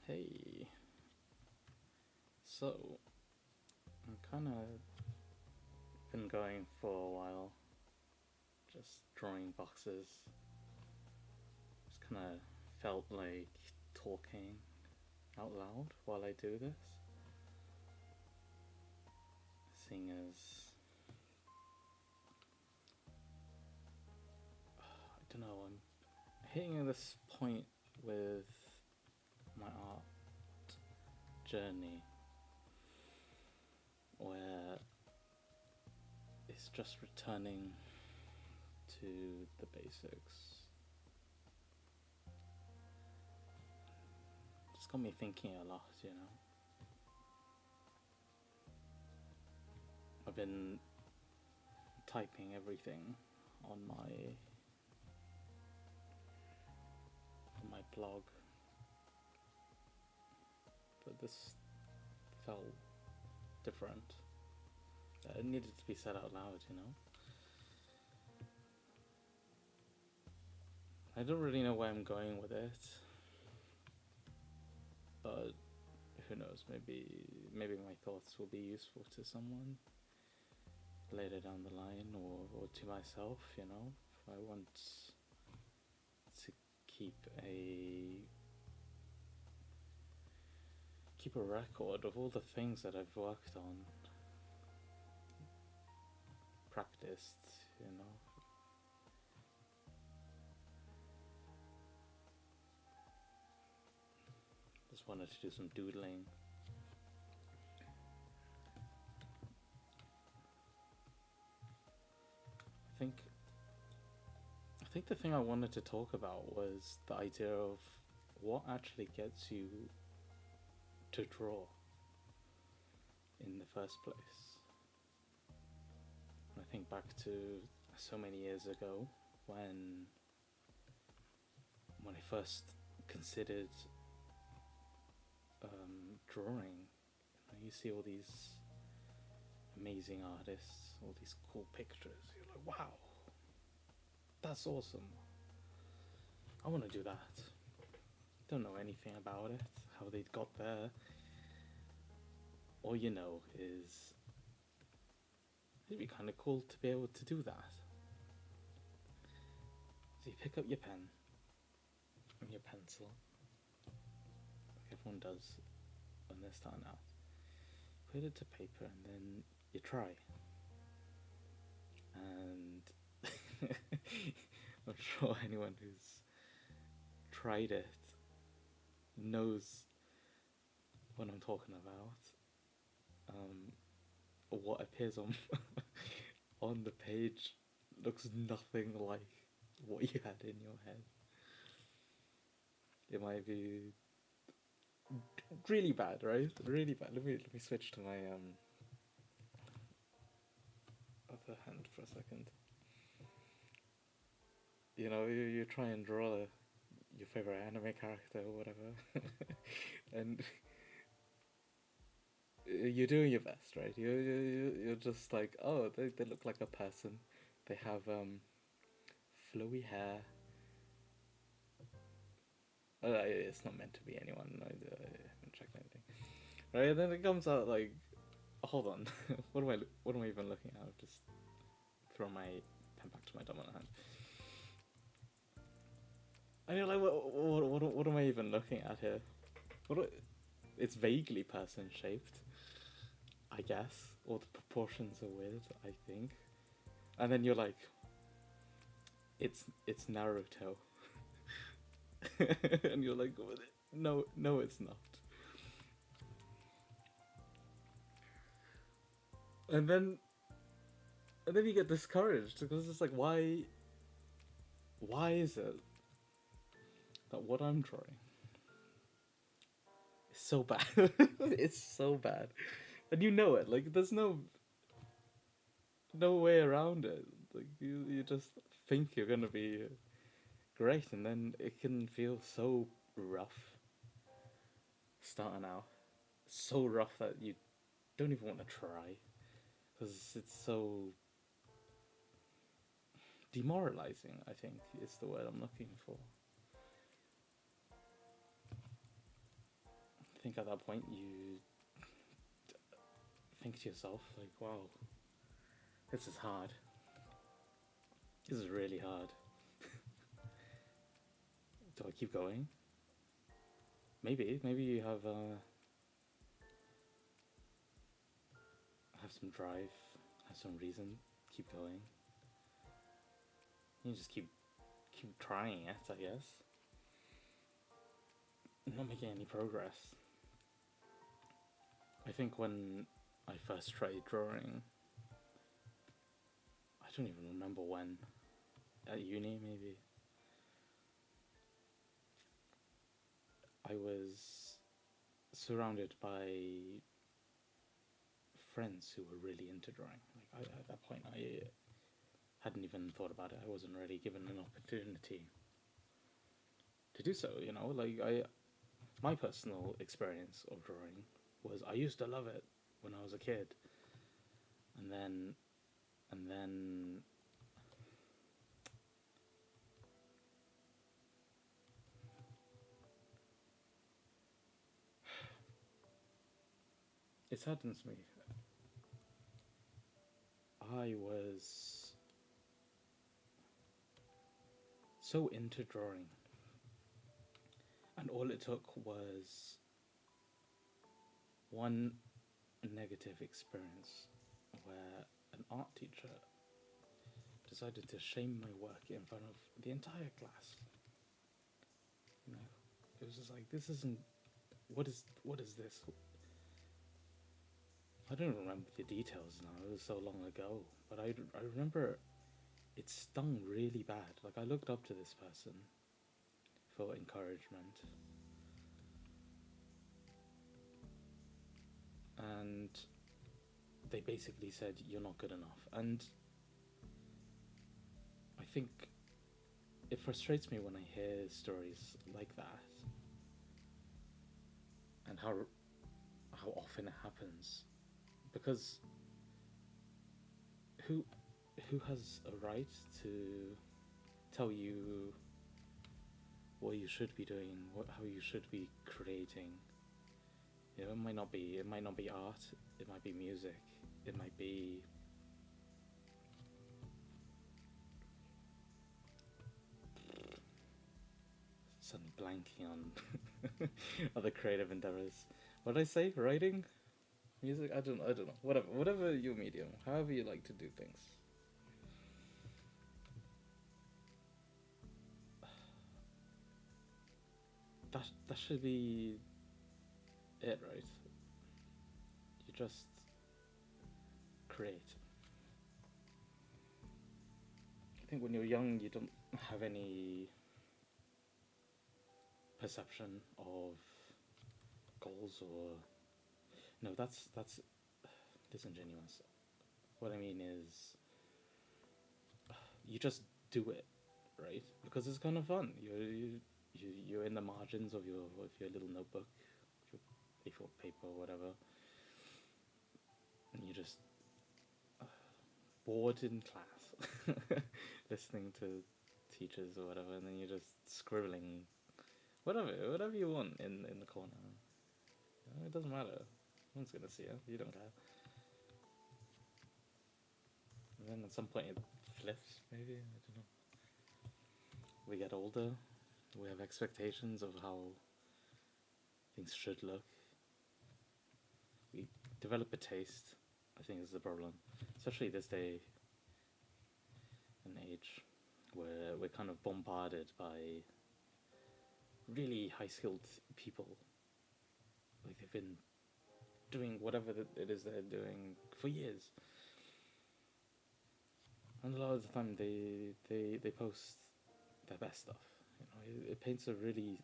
Hey, so I'm kind of been going for a while, just drawing boxes. Just kind of felt like talking out loud while I do this, seeing as I don't know, I'm hitting this point with my art journey where it's just returning to the basics. It's got me thinking a lot, you know. I've been typing everything on my blog, but this felt different. It needed to be said out loud, you know. I don't really know where I'm going with it, but who knows? Maybe my thoughts will be useful to someone later down the line, or to myself. You know, if I want to keep a record of all the things that I've worked on, practiced, you know. Just wanted to do some doodling. I think the thing I wanted to talk about was the idea of what actually gets you to draw in the first place. I think back to so many years ago when I first considered drawing. You see all these amazing artists, all these cool pictures. You're like, wow, that's awesome. I want to do that. Don't know anything about it, how they got there. All you know is it'd be kind of cool to be able to do that. So you pick up your pen and your pencil, like everyone does when they're starting out. Put it to paper and then you try. And I'm sure anyone who's tried it knows what I'm talking about. What appears on on the page looks nothing like what you had in your head. It might be really bad, right? Really bad. Let me switch to my other hand for a second. You know, you try and draw your favorite anime character or whatever, and you're doing your best, right? You're just like, oh, they look like a person. They have flowy hair. It's not meant to be anyone. I haven't checked anything. Right, and then it comes out like, hold on, what am I even looking at? Just throw my pen back to my dominant hand. And you're like, what am I even looking at here? It's vaguely person shaped, I guess, or the proportions are weird, I think. And then you're like, it's Naruto. And you're like, no, it's not. And then you get discouraged because it's like, why is it that what I'm drawing is so bad? It's so bad, and you know it. Like, there's no way around it. Like, you just think you're gonna be great, and then it can feel so rough starting out. So rough that you don't even want to try because it's so demoralizing, I think is the word I'm looking for. think at that point you think to yourself, like, wow, this is hard. This is really hard. Do I keep going? Maybe you have some drive, have some reason, keep going. You just keep trying it, I guess. Not making any progress. I think when I first tried drawing, I don't even remember when, at uni maybe, I was surrounded by friends who were really into drawing. Like at that point, I hadn't even thought about it. I wasn't really given an opportunity to do so. My personal experience of drawing was I used to love it when I was a kid, and then it saddens me. I was so into drawing, and all it took was one negative experience where an art teacher decided to shame my work in front of the entire class. It was just like, this isn't. What is this? I don't remember the details now. It was so long ago, but I remember it stung really bad. Like, I looked up to this person for encouragement, and they basically said, you're not good enough. And I think it frustrates me when I hear stories like that, and how often it happens, because who has a right to tell you what you should be doing, how you should be creating? It might not be art, it might be music, it might be suddenly blanking on other creative endeavors. What did I say? Writing? Music? I don't know. Whatever your medium, however you like to do things. That should be it, right? You just create. I think when you're young, you don't have any perception of goals, or no, that's disingenuous. What I mean is, you just do it, right? Because it's kind of fun. You're in the margins of your little notebook, your A4 paper or whatever, and you're just bored in class, listening to teachers or whatever, and then you're just scribbling whatever you want in the corner. It doesn't matter. No one's gonna see it. You don't care. And then at some point it flips. Maybe, I don't know. We get older. We have expectations of how things should look. We develop a taste, I think, is the problem. Especially this day and age, where we're kind of bombarded by really high-skilled people. Like, they've been doing whatever it is they're doing for years. And a lot of the time they post their best stuff. It paints a really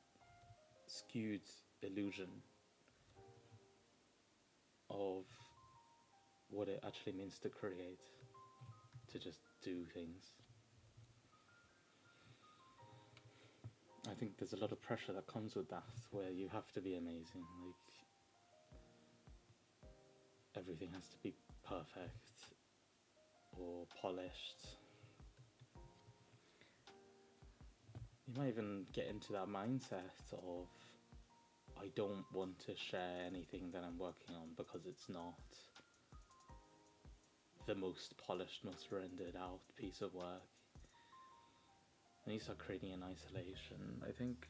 skewed illusion of what it actually means to create, to just do things. I think there's a lot of pressure that comes with that, where you have to be amazing. Like, everything has to be perfect or polished. You might even get into that mindset of, I don't want to share anything that I'm working on because it's not the most polished, most rendered out piece of work. And you start creating in isolation. I think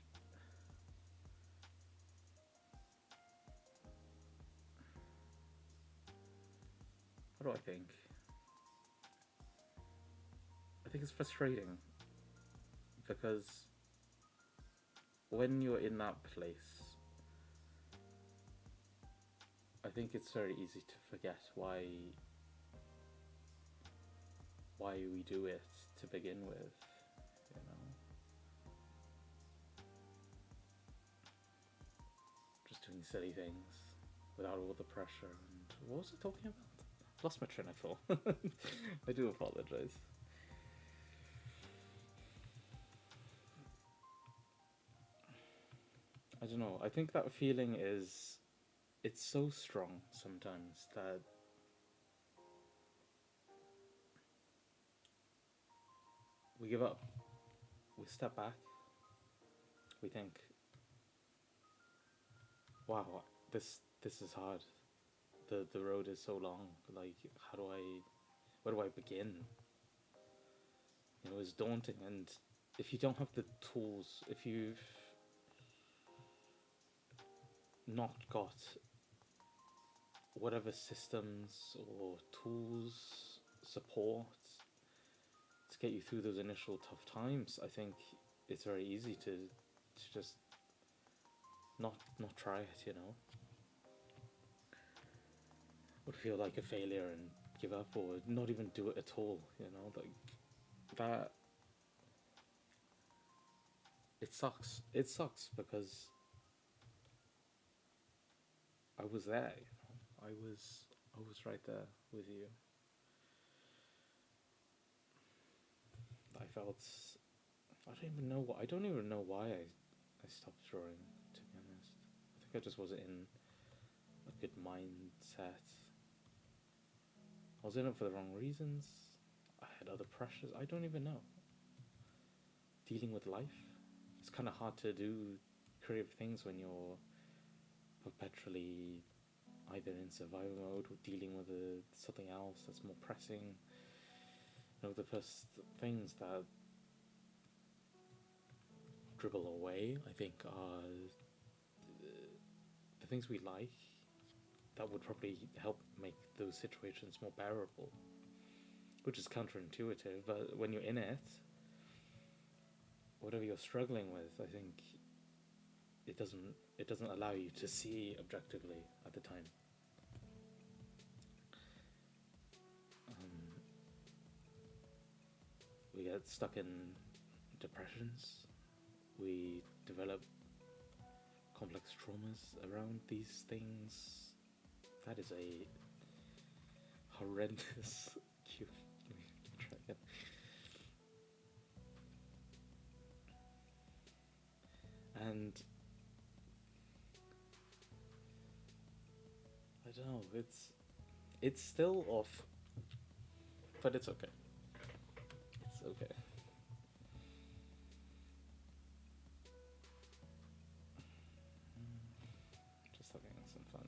what do I think? I think it's frustrating because when you're in that place, I think it's very easy to forget why we do it to begin with, you know. Just doing silly things without all the pressure. And what was I talking about? Lost my train of thought. I do apologize. I don't know. I think that feeling it's so strong sometimes that we give up. We step back. We think, wow, this is hard. The road is so long. Like, where do I begin? You know, it's daunting. And if you don't have the tools, if you've not got whatever systems or tools, support to get you through those initial tough times, I think it's very easy to just not try it, you know. Would feel like a failure and give up, or not even do it at all, you know. Like that, it sucks. It sucks because I was there, you know. I was right there with you. I felt, I don't even know why I stopped drawing, to be honest. I think I just wasn't in a good mindset. I was in it for the wrong reasons. I had other pressures. I don't even know. Dealing with life. It's kind of hard to do creative things when you're perpetually either in survival mode or dealing with something else that's more pressing. You know, the first things that dribble away, I think, are the things we like that would probably help make those situations more bearable, which is counterintuitive, but when you're in it, whatever you're struggling with, I think it doesn't allow you to see objectively at the time. We get stuck in depressions. We develop complex traumas around these things. That is a horrendous cue. Let me try again. And I don't know, it's still off, but it's okay. It's okay. Just having some fun.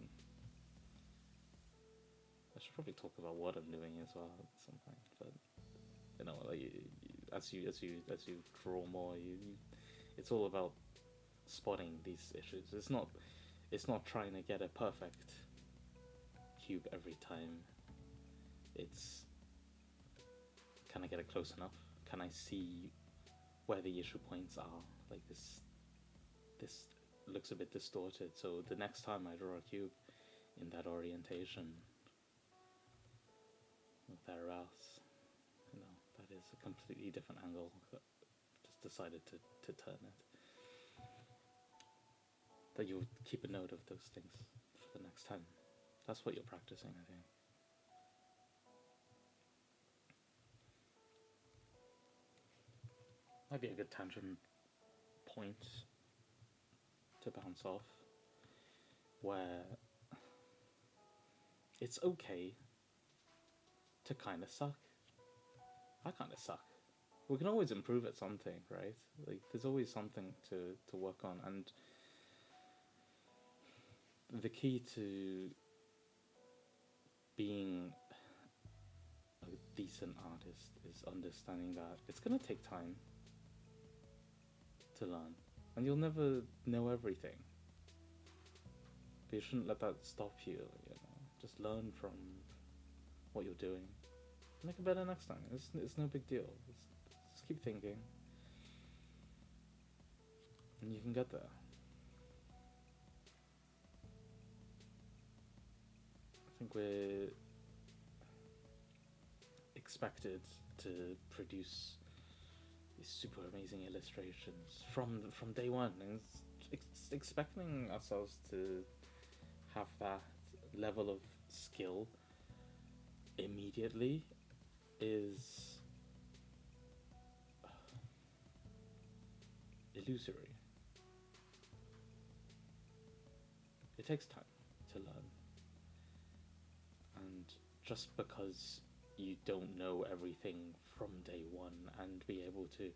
I should probably talk about what I'm doing as well at some point, but you know, like as you draw more, it's all about spotting these issues. It's not trying to get a perfect cube every time. It's, can I get it close enough? Can I see where the issue points are? Like this looks a bit distorted, so the next time I draw a cube in that orientation, or thereabouts, you know, that is a completely different angle. Just decided to turn it. That you'll keep a note of those things for the next time. That's what you're practicing, I think. Might be a good tangent point to bounce off, where it's okay to kind of suck. I kind of suck. We can always improve at something, right? Like, there's always something to work on, and the key to being a decent artist is understanding that it's going to take time to learn, and you'll never know everything. But you shouldn't let that stop you, you know. Just learn from what you're doing. Make it better next time. It's no big deal. Just keep thinking, and you can get there. I think we're expected to produce these super amazing illustrations from day one, and expecting ourselves to have that level of skill immediately is illusory. It takes time to learn, and just because you don't know everything from day one and be able to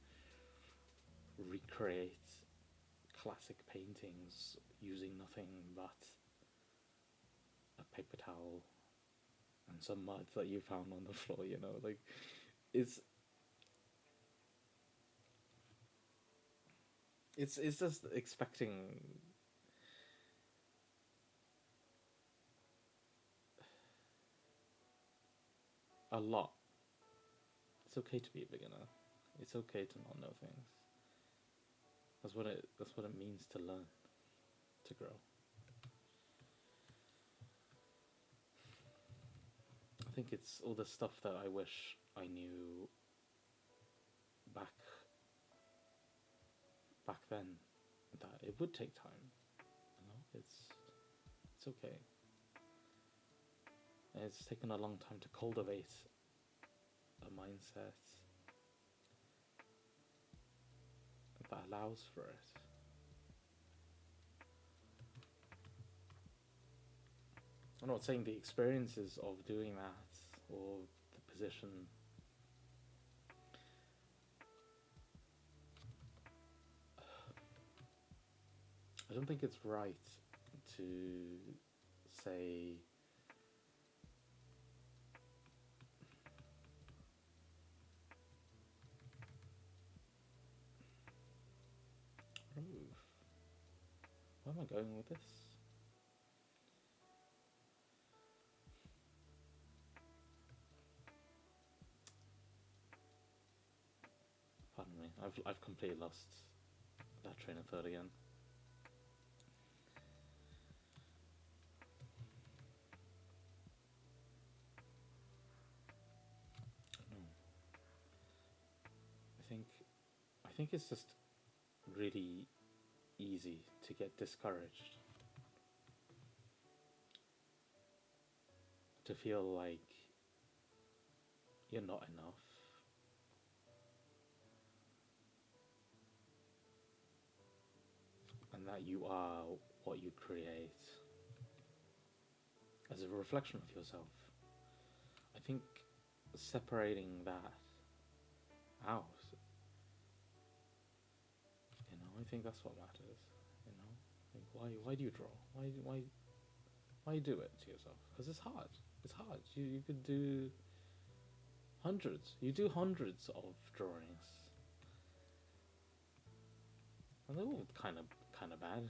recreate classic paintings using nothing but a paper towel and some mud that you found on the floor, you know, like, it's just expecting a lot. It's okay to be a beginner. It's okay to not know things. That's what it means to learn, to grow. I think it's all the stuff that I wish I knew back then, that it would take time. You know, it's okay. And it's taken a long time to cultivate a mindset that allows for it. I'm not saying the experiences of doing that or the position I don't think it's right to say where am I going with this? Pardon me, I've completely lost that train of thought again. I think it's just really easy to get discouraged, to feel like you're not enough, and that you are what you create as a reflection of yourself. I think separating that out, you know, I think that's what matters. You know, like, why do you draw? Why do it to yourself? Because it's hard. It's hard. You could do hundreds. You do hundreds of drawings, and they're all kind of bad.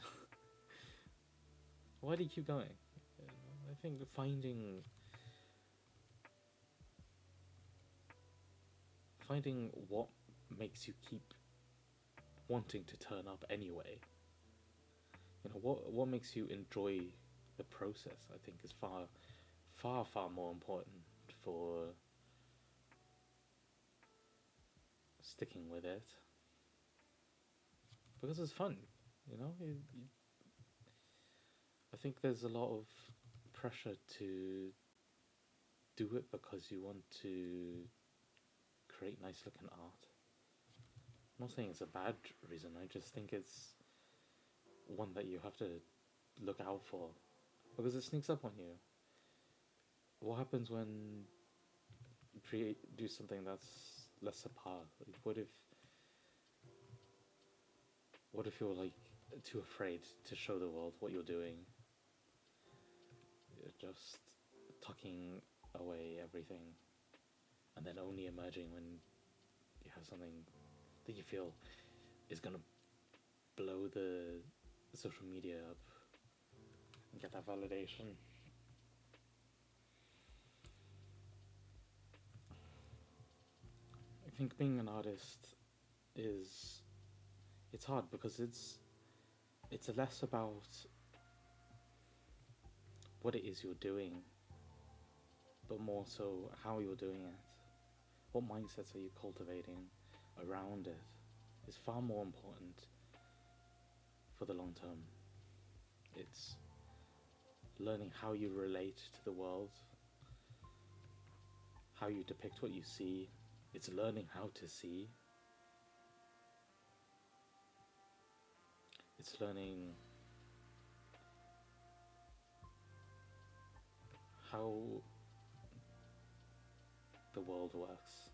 Why do you keep going? You know, I think finding what makes you keep wanting to turn up anyway. You know, what makes you enjoy the process, I think, is far more important for sticking with it, because it's fun. You know, I think there's a lot of pressure to do it because you want to create nice looking art. I'm not saying it's a bad reason, I just think it's one that you have to look out for, because it sneaks up on you. What happens when you do something that's less apart? Like, what if you're like too afraid to show the world what you're doing? just tucking away everything, and then only emerging when you have something that you feel is gonna blow the social media up and get that validation. I think being an artist it's hard because it's less about what it is you're doing, but more so how you're doing it. What mindsets are you cultivating around it is far more important for the long term. It's learning how you relate to the world, how you depict what you see. It's learning how to see. It's learning how the world works.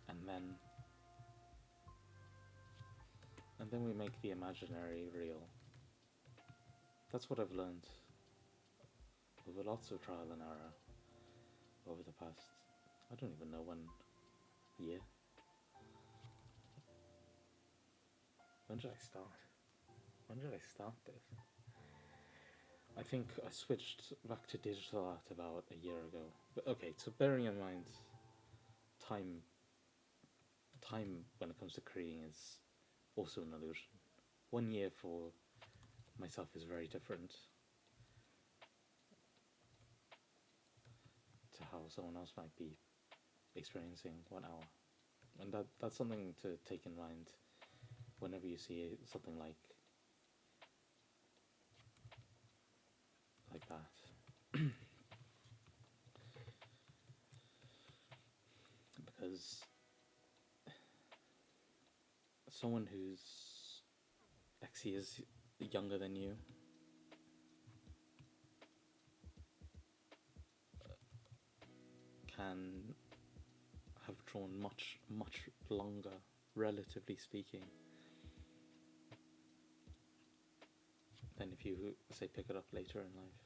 And then we make the imaginary real. That's what I've learned over lots of trial and error over the past, I don't even know when, year. When did I start? When did I start this? I think I switched back to digital art about a year ago. But okay, so bearing in mind, time when it comes to creating is also an illusion. 1 year for myself is very different to how someone else might be experiencing 1 hour. And that's something to take in mind whenever you see something like that. Because someone who's X years younger than you can have drawn much, much longer, relatively speaking, than if you, say, pick it up later in life.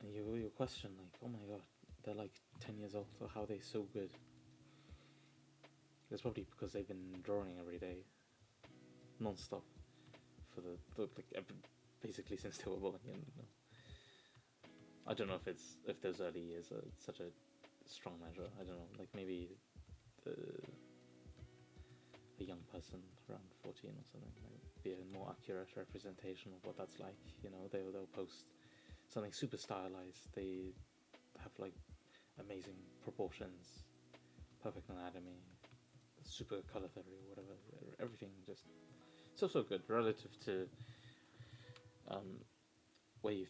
And you question, like, oh my god, they're like 10 years old, so how are they so good? It's probably because they've been drawing every day, non-stop, for basically since they were born, you know. I don't know if those early years are such a strong measure. I don't know, like maybe a young person around 14 or something might be a more accurate representation of what that's like. You know, they'll post something super stylized. They have like amazing proportions, perfect anatomy, super color theory or whatever. Everything just so good relative to where you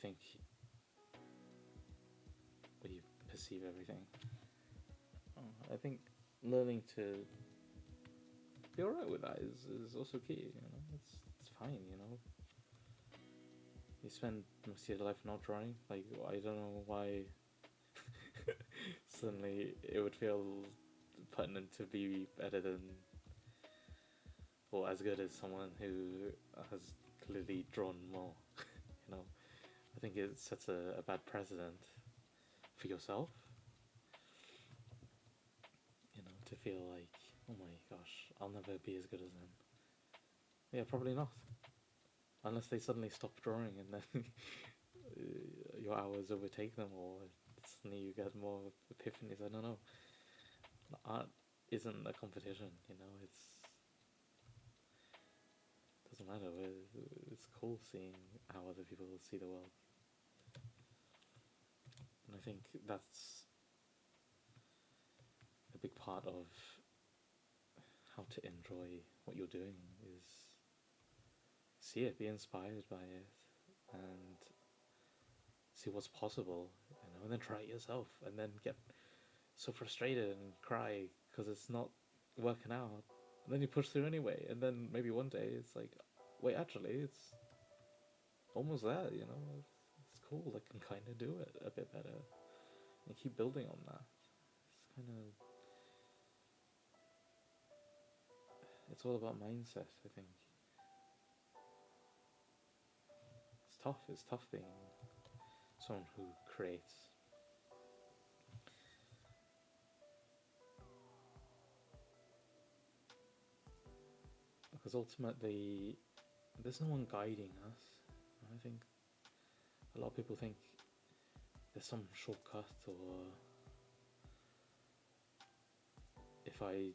perceive everything. I think learning to be alright with that is also key. You know, it's fine. You know, you spend most of your life not drawing. Like, I don't know why suddenly it would feel pertinent to be better than or as good as someone who has clearly drawn more. You know, I think it sets a bad precedent for yourself. You know, to feel like, oh my gosh, I'll never be as good as them. Yeah, probably not. Unless they suddenly stop drawing and then your hours overtake them, or suddenly you get more epiphanies. I don't know. Art isn't a competition, you know. It doesn't matter. It's cool seeing how other people see the world, and I think that's a big part of how to enjoy what you're doing is see it, be inspired by it, and see what's possible, you know, and then try it yourself, and then get so frustrated and cry because it's not working out, and then you push through anyway, and then maybe one day it's like, wait, actually, it's almost there, you know, it's cool, I can kind of do it a bit better, and keep building on that. It's kind of, it's all about mindset, I think. It's tough being someone who creates. Because ultimately, there's no one guiding us. I think a lot of people think there's some shortcut, or if I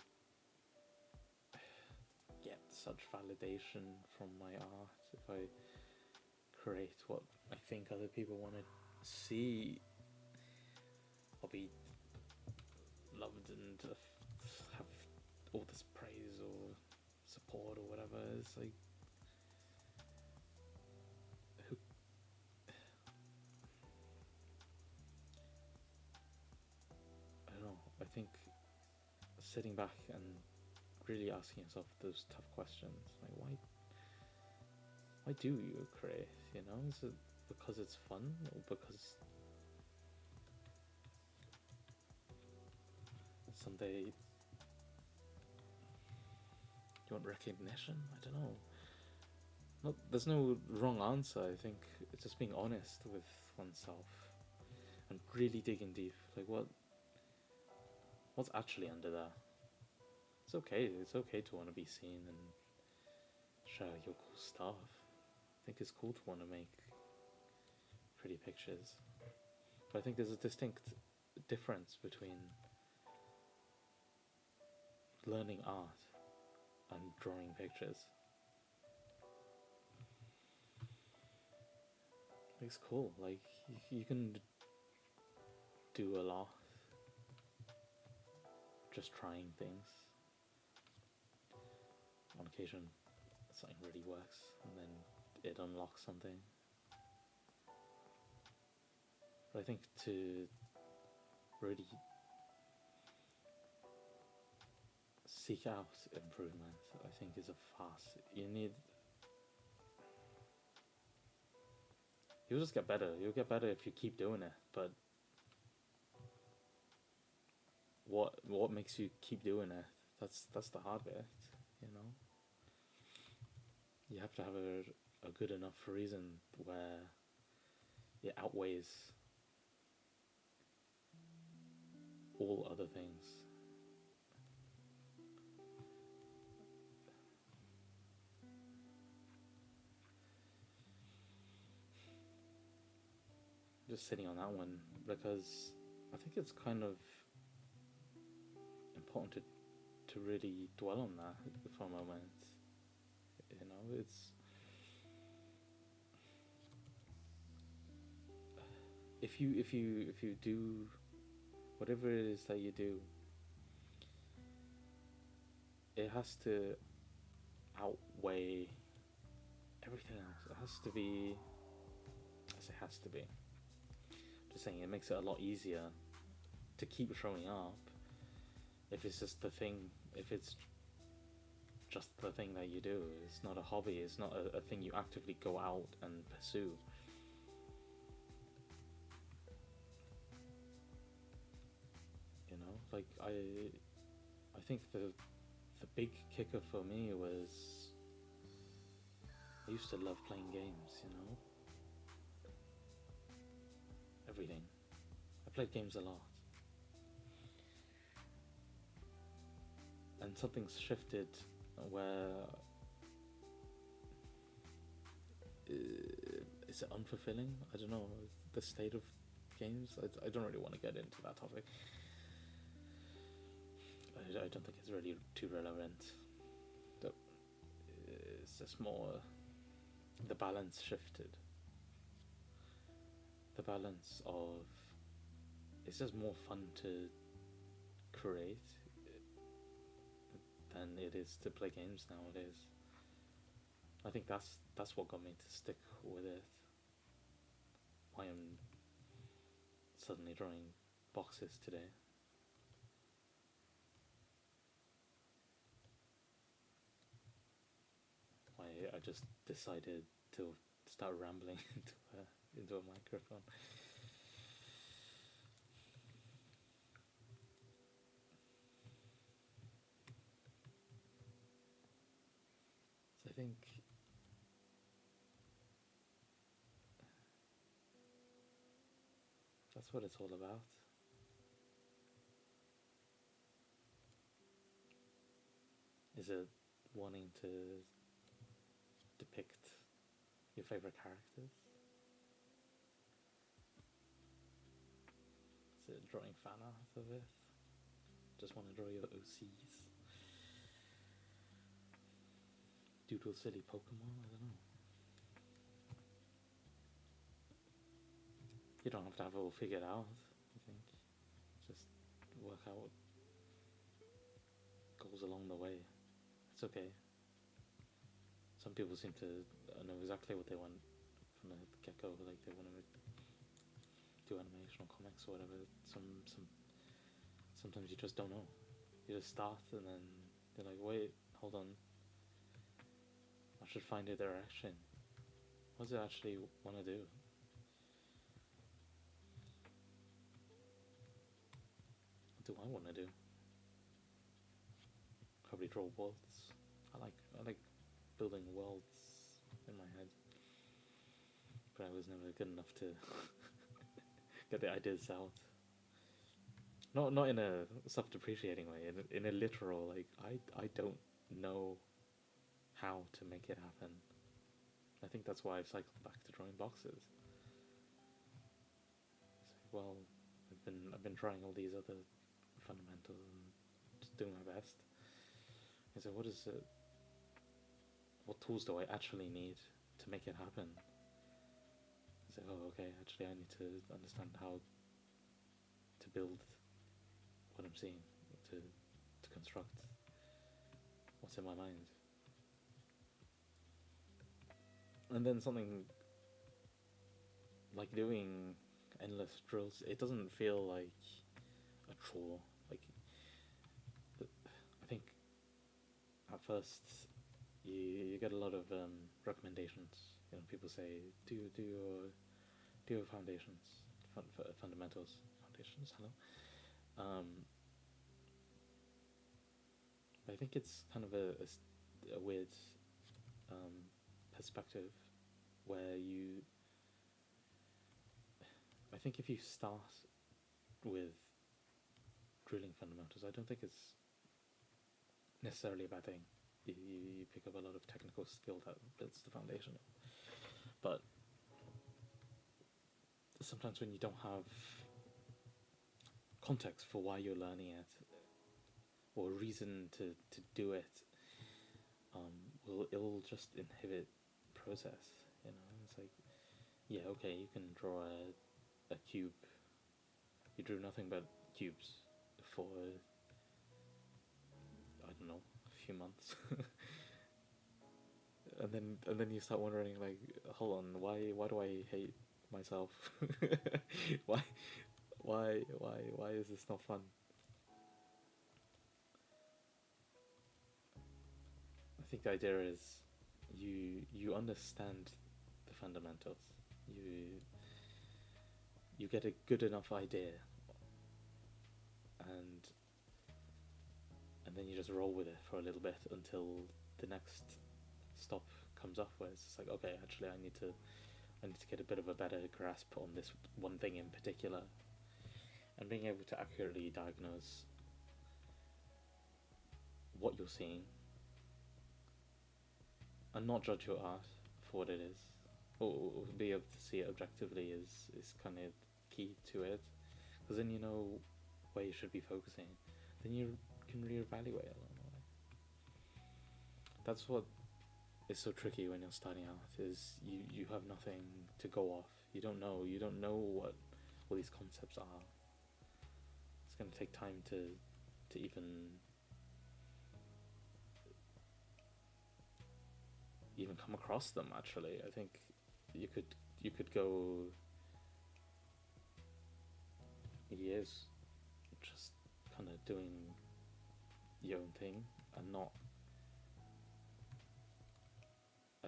get such validation from my art, if I create what I think other people want to see, I'll be loved and have all this praise or support or whatever. It's like, who? I don't know. I think sitting back and really asking yourself those tough questions, like why do you create? You know, is it because it's fun, or because someday you want recognition? I don't know. There's no wrong answer. I think it's just being honest with oneself and really digging deep. Like what's actually under there? It's okay. It's okay to want to be seen and share your cool stuff. I think it's cool to want to make pretty pictures. But I think there's a distinct difference between learning art and drawing pictures. It's cool. Like you can do a lot just trying things. On occasion, something really works, and then it unlocks something. But I think to really seek out improvement, I think is a fast. You'll just get better. You'll get better if you keep doing it. But what makes you keep doing it? That's the hard bit, you know. You have to have a good enough reason where it outweighs all other things. Just sitting on that one, because I think it's kind of important to really dwell on that for a moment. You know, it's if you do whatever it is that you do, it has to outweigh everything else. It has to be, as it has to be. Just saying, it makes it a lot easier to keep showing up if it's just the thing. If it's just the thing that you do, it's not a hobby. It's not a thing you actively go out and pursue. You know, like I think the big kicker for me was I used to love playing games, you know? Everything. I played games a lot. And something's shifted where is it unfulfilling? I don't know, the state of games. I don't really want to get into that topic. I don't think it's really too relevant. It's just more the balance shifted. The balance of it's just more fun to create than it is to play games nowadays. I think that's what got me to stick with it. Why I'm suddenly drawing boxes today. Why I just decided to start rambling into a microphone. think that's what it's all about. Is it wanting to depict your favorite characters? Is it drawing fan art of it? Just want to draw your OCs? Doodle silly Pokemon? I don't know. You don't have to have it all figured out, I think. Just work out goals along the way. It's okay. Some people seem to know exactly what they want from the get-go, like they want to do animation or comics or whatever. Sometimes you just don't know. You just start and then you're like, wait, hold on. I should find a direction. What does it actually want to do? What do I want to do? Probably draw worlds. I like building worlds in my head, but I was never good enough to get the ideas out. Not in a self-depreciating way, in a literal, like, I don't know how to make it happen. I think that's why I've cycled back to drawing boxes. It's like, well, I've been trying all these other fundamentals and just doing my best. I said, what tools do I actually need to make it happen? I said, oh, okay, actually I need to understand how to build what I'm seeing, to construct what's in my mind. And then something like doing endless drills, it doesn't feel like a chore. Like, I think at first you get a lot of recommendations. You know, people say do your foundations, fundamentals, foundations. Hello. I think it's kind of a weird perspective where I think if you start with drilling fundamentals, I don't think it's necessarily a bad thing. You pick up a lot of technical skill that builds the foundation. But sometimes when you don't have context for why you're learning it, or a reason to do it, it'll just inhibit process. You know, it's like, yeah, okay, you can draw a cube. You drew nothing but cubes for, I don't know, a few months. and then you start wondering, like, hold on, why do I hate myself? why why is this not fun? I think the idea is you understand the fundamentals. You get a good enough idea, and then you just roll with it for a little bit until the next stop comes up, where it's just like, okay, actually I need to get a bit of a better grasp on this one thing in particular, and being able to accurately diagnose what you're seeing and not judge your art for what it is, or be able to see it objectively is kind of key to it, because then you know where you should be focusing. Then you can reevaluate along the way. That's what is so tricky when you're starting out, is you have nothing to go off. You don't know what all these concepts are. It's going to take time to even come across them. Actually, I think you could go years just kind of doing your own thing and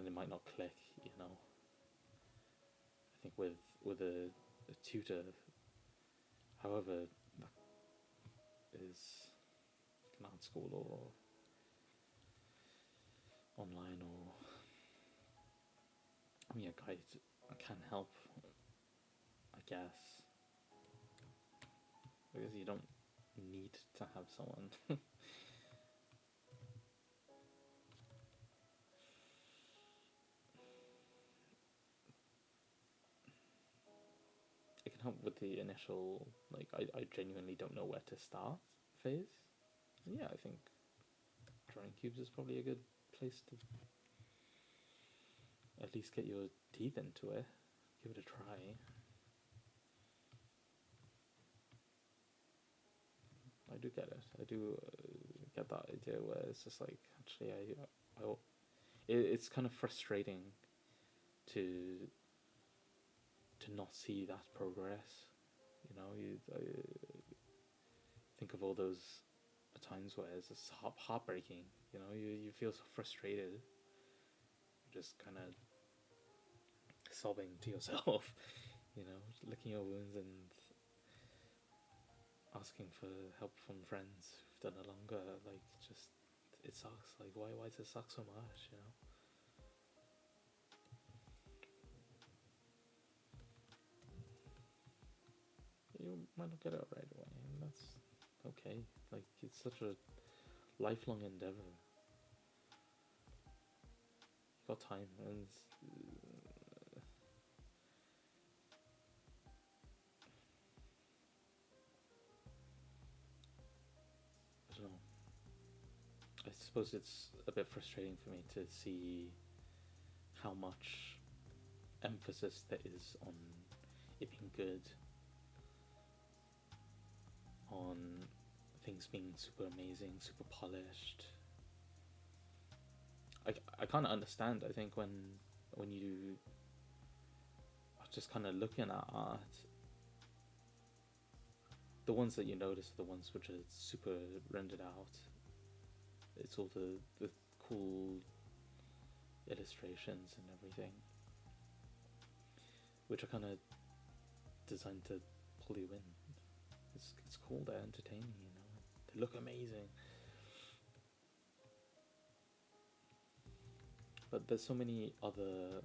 it might not click, you know. I think with a tutor, however that is an art school or online or I mean, a guide can help, I guess, because you don't need to have someone. It can help with the initial, like, I genuinely don't know where to start phase. And yeah, I think drawing cubes is probably a good place to at least get your teeth into it. Give it a try. I do get it. I do get that idea where it's just like, actually, it's kind of frustrating to not see that progress. You know, I think of all those times where it's just heartbreaking. You know, you feel so frustrated. You're just kind of sobbing to yourself. You know, licking your wounds and asking for help from friends who've done it longer. Like, just it sucks. Like, why does it suck so much? You know. You might not get it right away, and that's okay. Like, it's such a lifelong endeavor. You got time, and I don't know. I suppose it's a bit frustrating for me to see how much emphasis there is on it being good, on things being super amazing, super polished. I kind of understand. I think when you are just kind of looking at art, the ones that you notice are the ones which are super rendered out. It's all the cool illustrations and everything, which are kind of designed to pull you in. It's cool, they're entertaining, you know. They look amazing. But there's so many other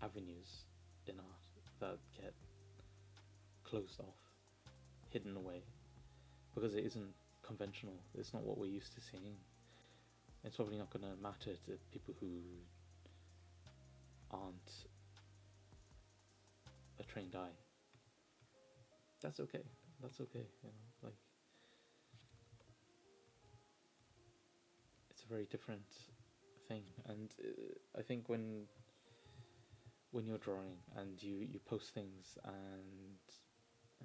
avenues in art that get closed off, hidden away, because it isn't conventional. It's not what we're used to seeing. It's probably not going to matter to people who aren't a trained eye. That's okay. That's okay. You know, like, it's a very different thing. And I think when you're drawing and you post things and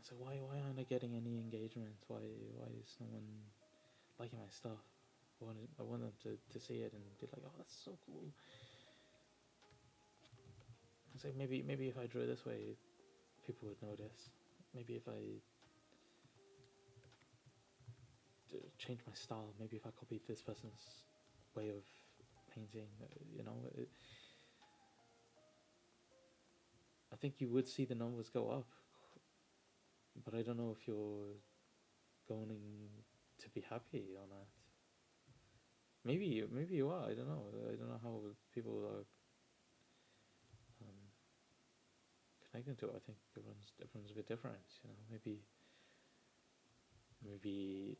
so why aren't I getting any engagement? Why is no one liking my stuff? I want them to see it and be like, oh, that's so cool. I say maybe if I drew this way, people would notice. Maybe if I change my style, maybe if I copied this person's way of painting, you know, I think you would see the numbers go up. But I don't know if you're going to be happy or not. Maybe you are. I don't know. I don't know how people are connecting to it. I think everyone's a bit different. You know, maybe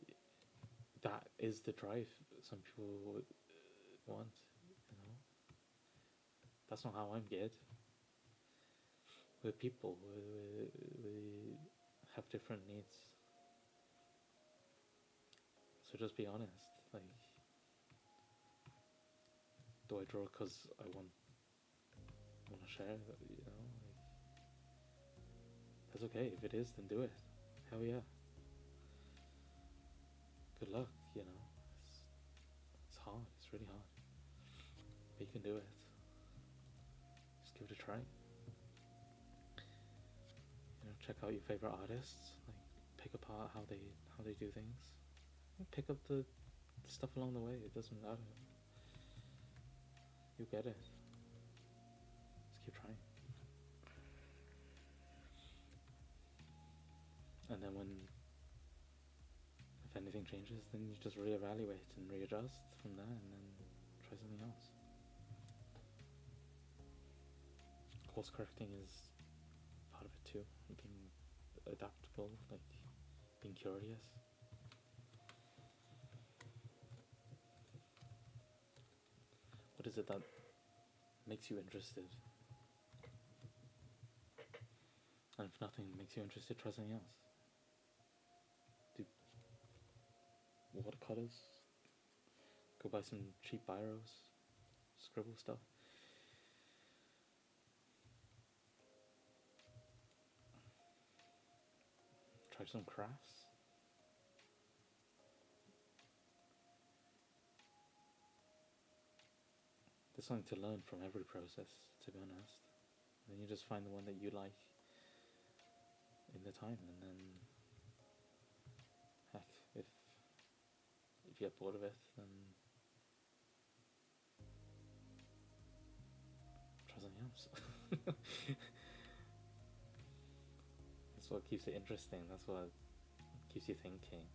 that is the drive some people want. You know, that's not how I'm geared. We're people. We have different needs. So just be honest. Like, do I draw because I want to share? You know, like, that's okay. If it is, then do it. Hell yeah. Good luck. You know, it's hard. It's really hard, but you can do it. Just give it a try. You know, check out your favorite artists. Like, pick apart how they do things. Pick up the stuff along the way. It doesn't matter. You get it. Just keep trying. And then if anything changes, then you just reevaluate and readjust from there, and then try something else. course correcting is part of it too. Being adaptable, like being curious. What is it that makes you interested? And if nothing makes you interested, try something else. Do watercolors. Go buy some cheap biros. Scribble stuff. Try some crafts. There's something to learn from every process, to be honest. And then you just find the one that you like in the time, and then heck, if you get bored of it, then try something else. That's what keeps it interesting. That's what keeps you thinking.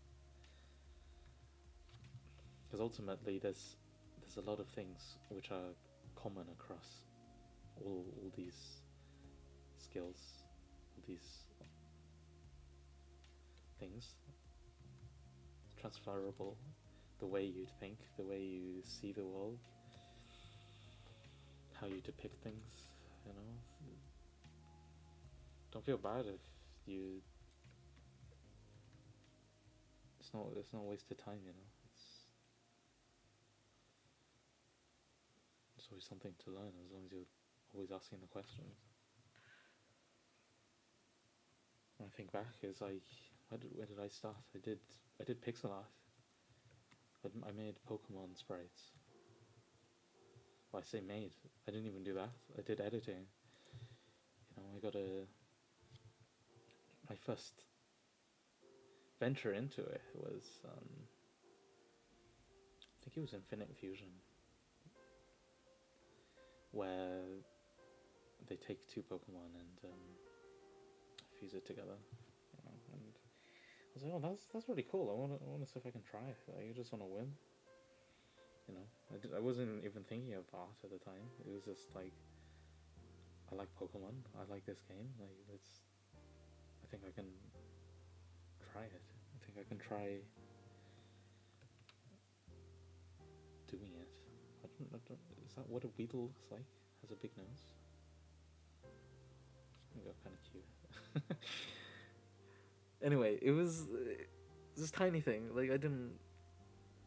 Because ultimately, there's a lot of things which are common across all these skills, all these things. Transferable. The way you think, the way you see the world, how you depict things, you know. Don't feel bad if you. It's not wasted time, you know. It's always something to learn as long as you're always asking the questions. When I think back, it's like, where did I start? I did pixel art. I made Pokemon sprites. Well, I say made. I didn't even do that. I did editing. You know, my first venture into it was, I think it was Infinite Fusion, where they take two Pokemon and fuse it together. You know, and I was like, oh, that's really cool. I want to see if I can try it. I just want to win. You know, I wasn't even thinking of art at the time. It was just like, I like Pokemon. I like this game. Like, I think I can try it. I think I can try doing it. Is that what a Weedle looks like? Has a big nose. I got kind of cute. Anyway, it was this tiny thing. Like, I didn't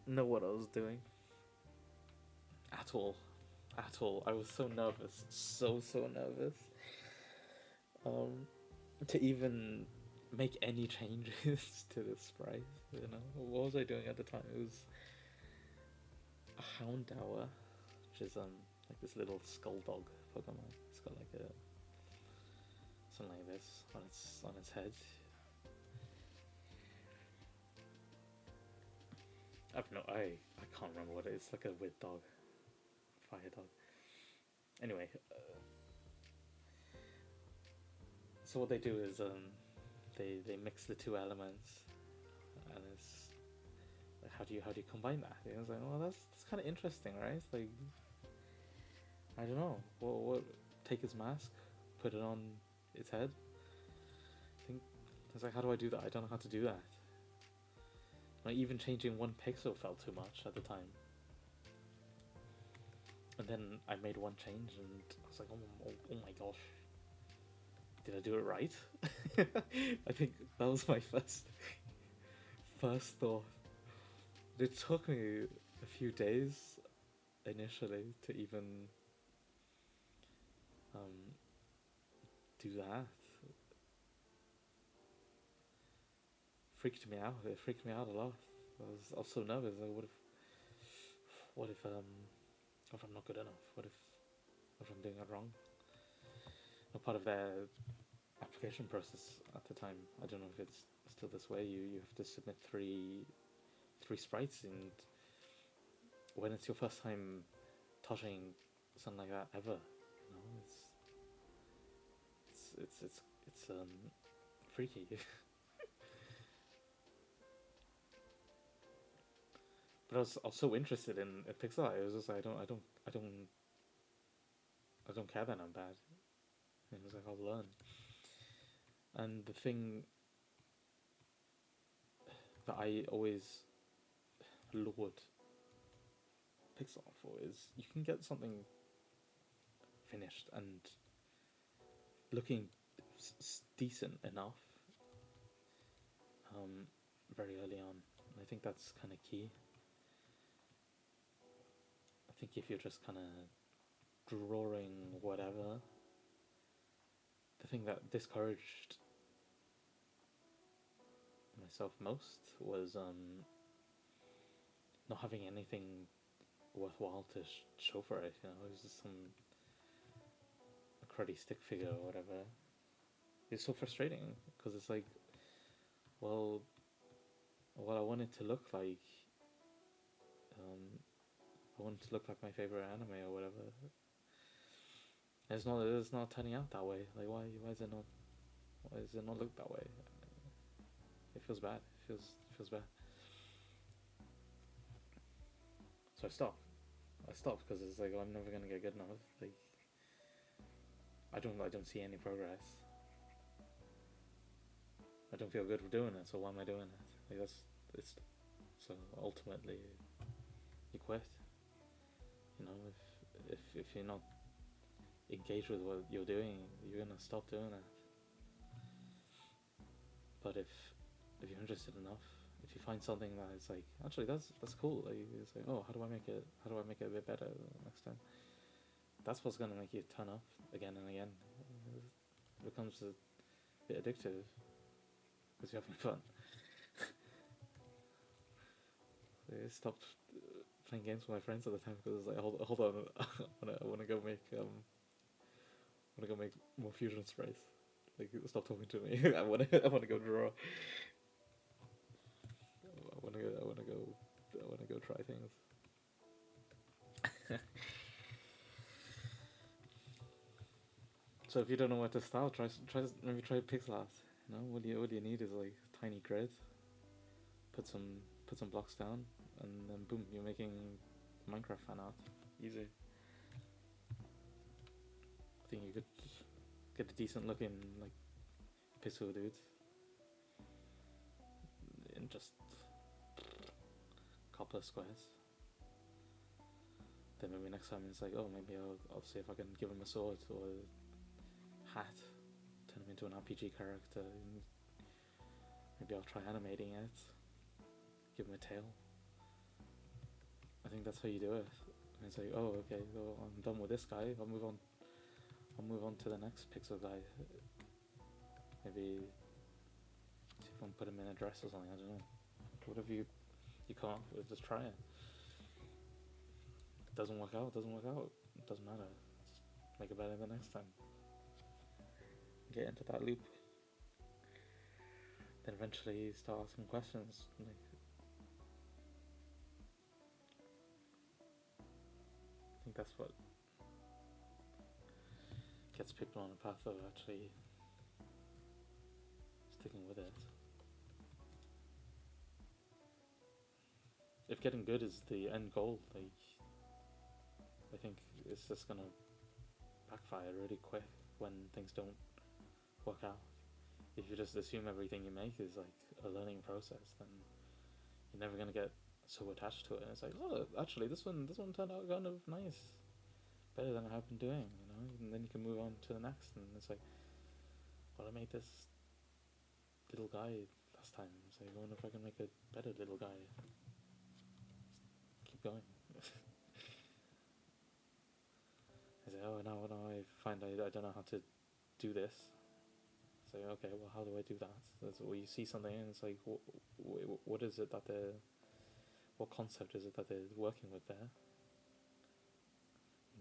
know what I was doing at all. I was so nervous, so nervous, to even make any changes to the sprite. You know, what was I doing at the time? It was a Houndour, which is like this little skull dog Pokemon. It's got like a something like this on its head. I can't remember what it is. It's like a weird dog, fire dog. Anyway, so what they do is they mix the two elements, and it's like, how do you combine that? And I was like, well, that's kind of interesting, right? Like, I don't know. What take his mask, put it on its head. I was like, how do I do that? I don't know how to do that. Like, even changing one pixel felt too much at the time. And then I made one change, and I was like, oh my gosh, did I do it right? I think that was my first thought. It took me a few days initially to even do that. It freaked me out a lot. I was so nervous. Like, what if I'm not good enough? What if I'm doing it wrong? A part of their application process at the time, I don't know if it's still this way. You have to submit three sprites, and when it's your first time touching something like that ever, you know, it's freaky. But I was so interested in pixel art. It was just like, I don't care that I'm bad. It was like, I'll learn. And the thing that I always laud Pixar for is you can get something finished and looking decent enough very early on. And I think that's kind of key. I think if you're just kind of drawing whatever, the thing that discouraged myself most was not having anything worthwhile to show for it. You know, it was just some cruddy stick figure or whatever. It's so frustrating because it's like, well, what I want it to look like, I want it to look like my favorite anime or whatever. It's not turning out that way. Like, why is it not? Why does it not look that way? It feels bad. It feels bad. So I stopped because it's like, oh, I'm never gonna get good enough. Like, I don't see any progress. I don't feel good for doing it. So why am I doing it? Like, it's so ultimately you quit. You know, if you're not engaged with what you're doing, you're gonna stop doing it. But if you're interested enough, if you find something that is like, actually that's cool, like, it's like, oh, how do I make it a bit better next time? That's what's gonna make you turn up again and again. It becomes a bit addictive because you're having fun. So I stopped playing games with my friends at the time because it's like, hold on, I wanna go make more fusion sprays. Like, stop talking to me. I wanna go draw. I wanna go try things. So if you don't know where to start, maybe try pixel art. You know, what you need is like tiny grid. Put some blocks down, and then boom, you're making Minecraft fan art. Easy. I think you could get a decent looking like pixel dude in just a couple of squares. Then maybe next time it's like, oh, maybe I'll see if I can give him a sword or a hat, turn him into an RPG character. Maybe I'll try animating it, give him a tail. I think that's how you do it. And it's like, oh, okay, well, I'm done with this guy. I'll move on to the next pixel guy. Maybe see if I can put him in a dress or something. I don't know. Whatever you come up with, just try it. If it doesn't work out. It doesn't matter. Just make it better the next time. Get into that loop. Then eventually start asking questions. Like, I think that's what gets people on a path of actually sticking with it. If getting good is the end goal, like, I think it's just gonna backfire really quick when things don't work out. If you just assume everything you make is like a learning process, then you're never gonna get so attached to it. And it's like, oh, actually, this one turned out kind of nice, better than I have been doing, you know. And then you can move on to the next, and it's like, well, I made this little guy last time. So I wonder if I can make a better little guy. Keep going. I say, oh, now I find I don't know how to do this. Say, okay, well, how do I do that? Well, you see something and it's like, what is it that what concept is it that they're working with there?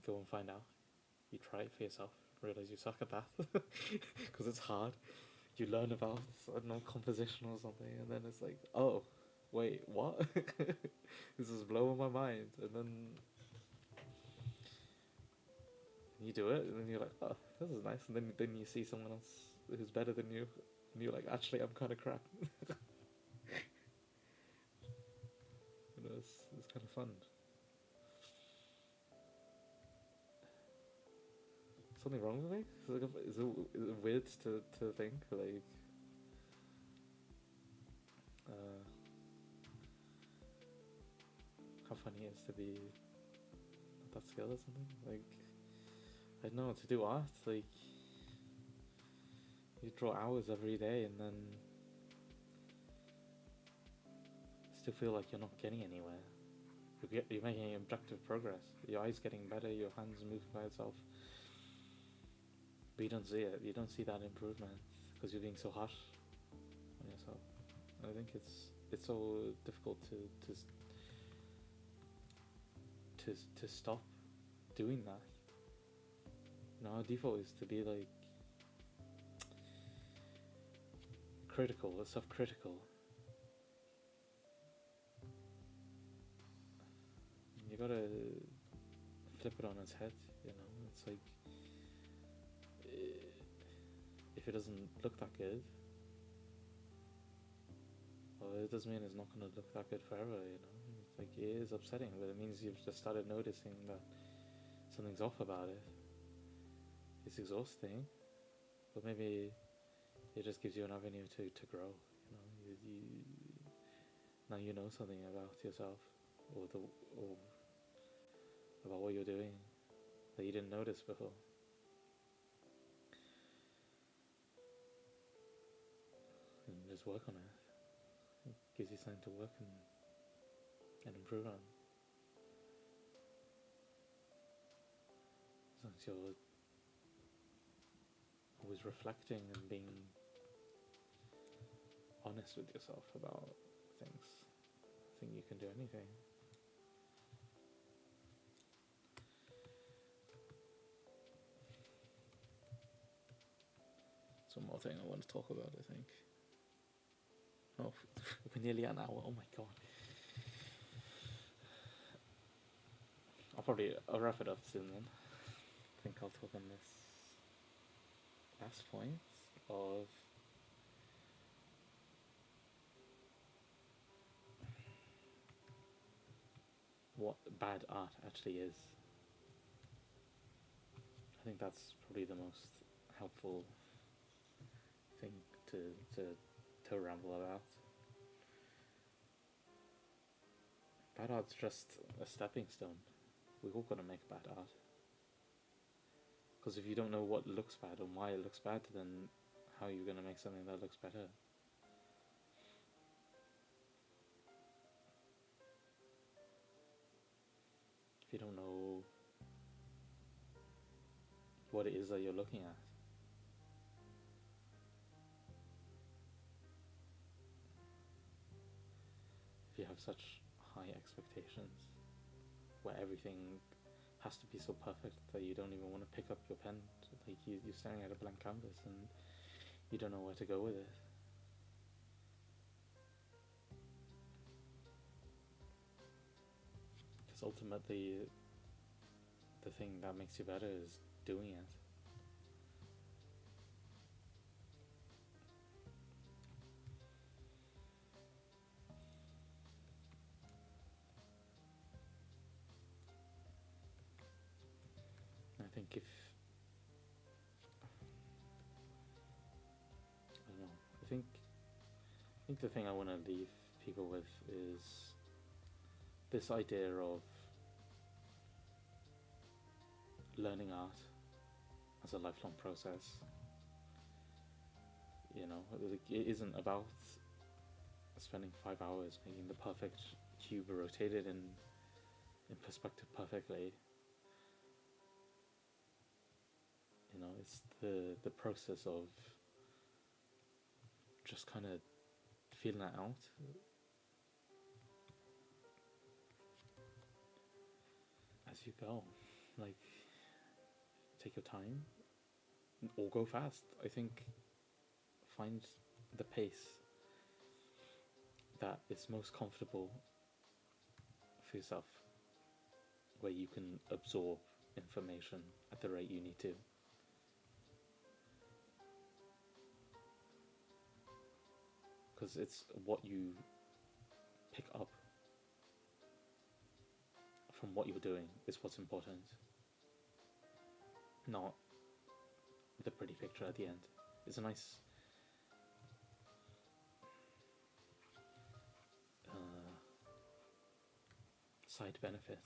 Go and find out. You try it for yourself. Realize you suck at that because it's hard. You learn about, I don't know, composition or something, and then it's like, oh, wait, what? This is blowing my mind. And then you do it, and then you're like, oh, this is nice. And then you see someone else who's better than you, and you're like, actually, I'm kind of crap. You know, it's kind of fun. something wrong with me? Is it weird to think like uh, how funny it is to be at that skill or something? Like, I don't know, to do art, like, you draw hours every day and then still feel like you're not getting anywhere. You're making objective progress. Your eyes getting better, your hands moving by itself. But you don't see it. You don't see that improvement because you're being so harsh on yourself. And I think it's so difficult to stop doing that. You know, our default is to be like critical, self-critical. You gotta flip it on its head. You know, it's like if it doesn't look that good, well, it doesn't mean it's not gonna look that good forever. You know, it's like it is upsetting, but it means you've just started noticing that something's off about it. It's exhausting, but maybe it just gives you an avenue to grow. You know, you now you know something about yourself or about what you're doing that you didn't notice before. And just work on it. It gives you something to work and improve on. As long as you're always reflecting and being honest with yourself about things, I think you can do anything. One more thing I want to talk about, I think. Oh, we're nearly an hour. Oh my god. I'll wrap it up soon then. I think I'll talk on this last point of what bad art actually is. I think that's probably the most helpful thing to ramble about. Bad art's just a stepping stone. We're all gonna make bad art. Because if you don't know what looks bad and why it looks bad, then how are you gonna make something that looks better? If you don't know what it is that you're looking at, if you have such high expectations where everything has to be so perfect that you don't even want to pick up your pen, like you're staring at a blank canvas and you don't know where to go with it. Because ultimately the thing that makes you better is doing it. I think I don't know, I think the thing I want to leave people with is this idea of learning art as a lifelong process. You know, it isn't about spending 5 hours making the perfect cube rotated in perspective perfectly. You know, it's the process of just kind of feeling it out. As you go, like, take your time or go fast. I think find the pace that is most comfortable for yourself, where you can absorb information at the rate you need to. Because it's what you pick up from what you're doing is what's important, not with a pretty picture at the end. It's a nice side benefit.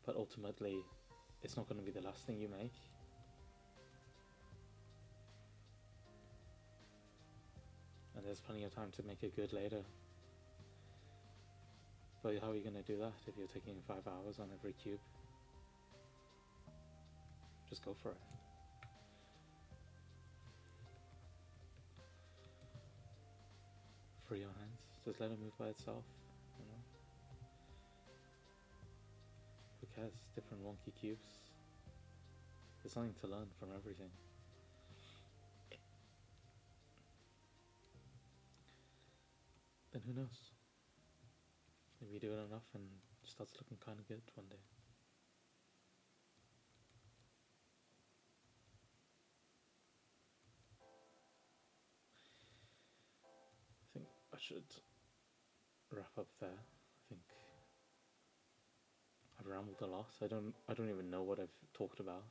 But ultimately, it's not going to be the last thing you make. And there's plenty of time to make it good later. But how are you going to do that if you're taking 5 hours on every cube? Just go for it. Free your hands. Just let it move by itself. You know? Who cares? Different wonky cubes. There's something to learn from everything. Then who knows? Maybe you do it enough and it starts looking kind of good one day. I think I should wrap up there. I think I've rambled a lot. I don't even know what I've talked about.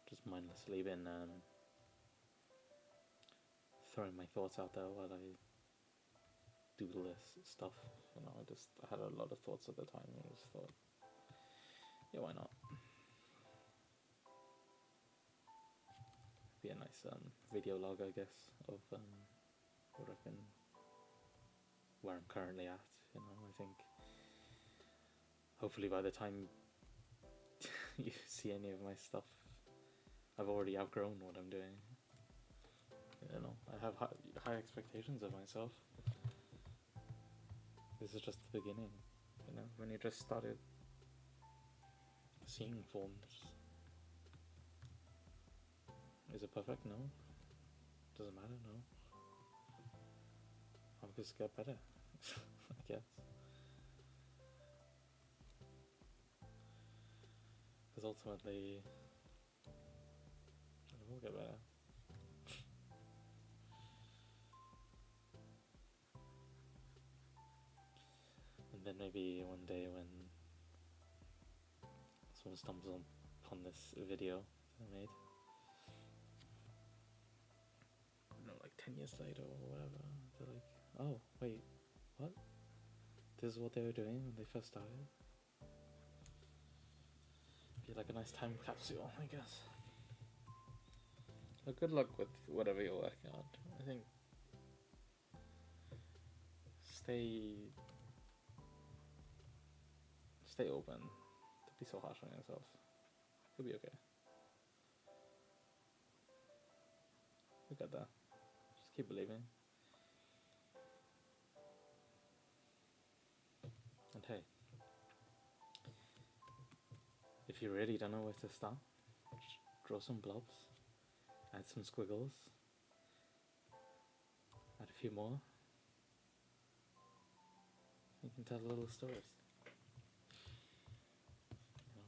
Just mindlessly been throwing my thoughts out there while I do this stuff. You know, I had a lot of thoughts at the time and I just thought, yeah, why not? Be a nice video log, I guess, of what I've been, where I'm currently at. You know, I think hopefully by the time you see any of my stuff, I've already outgrown what I'm doing. You know, I have high expectations of myself. This is just the beginning, you know, when you just started seeing forms. Is it perfect? No. Doesn't matter, no. I'll just get better, I guess. Because ultimately, it will get better. And then maybe one day when someone stumbles upon this video that I made, I don't know, like 10 years later or whatever, they're like, oh, wait, what? This is what they were doing when they first started? Be like a nice time capsule, I guess. Well, good luck with whatever you're working on. I think stay open. Don't be so harsh on yourself. You'll be okay. You'll get there. Just keep believing. And hey, if you really don't know where to start, just draw some blobs, add some squiggles, add a few more. You can tell little stories. You know,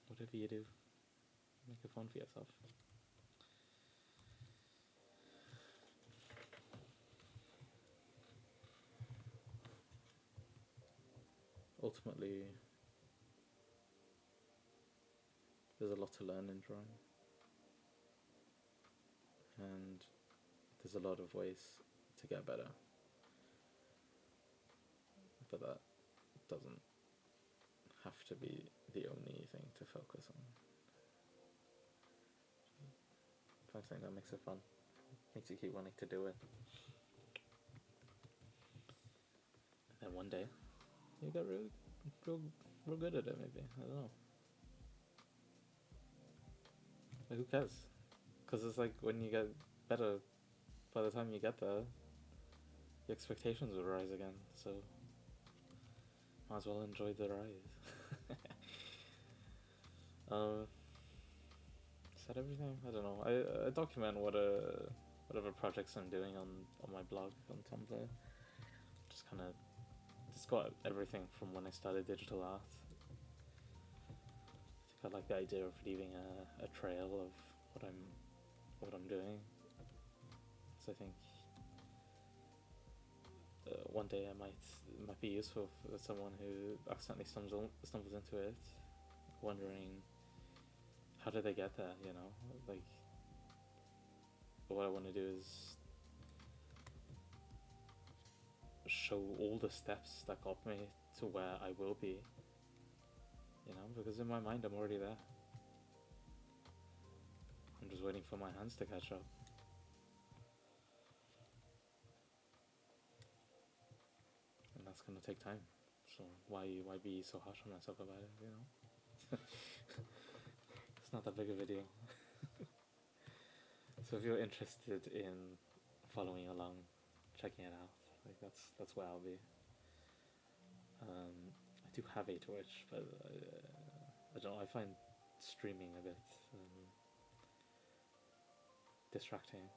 whatever you do, make it fun for yourself. Ultimately, there's a lot to learn in drawing, and there's a lot of ways to get better, but that doesn't have to be the only thing to focus on. Find something that makes it fun, makes you keep wanting to do it, and then one day you get real good at it. Maybe, I don't know. Like, who cares? Because it's like when you get better, by the time you get there, the expectations will rise again. So might as well enjoy the rise. Is that everything? I don't know. I document whatever projects I'm doing on my blog on Tumblr. Just kind of got everything from when I started digital art. I think I like the idea of leaving a trail of what I'm doing. So I think one day it might be useful for someone who accidentally stumbles into it, wondering how did they get there, you know? Like, what I want to do is show all the steps that got me to where I will be, you know, because in my mind I'm already there. I'm just waiting for my hands to catch up. And that's gonna take time. So why be so harsh on myself about it, you know? It's not that big of a deal. So if you're interested in following along, checking it out, like that's where I'll be. I do have a Twitch, but I don't know. I find streaming a bit distracting.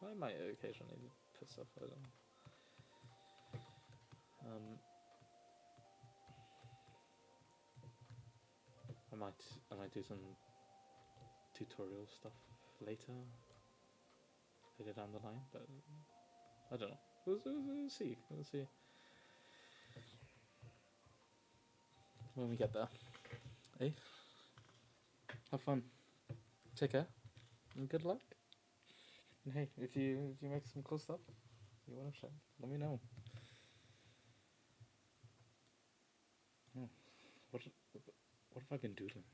I might occasionally put stuff. I don't know. I might do some tutorial stuff later down the line, but I don't know. We'll see. We'll see when we get there. Hey, have fun. Take care, and good luck. And hey, if you make some cool stuff you want to share, let me know. Oh, what have I been doing?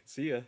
See ya.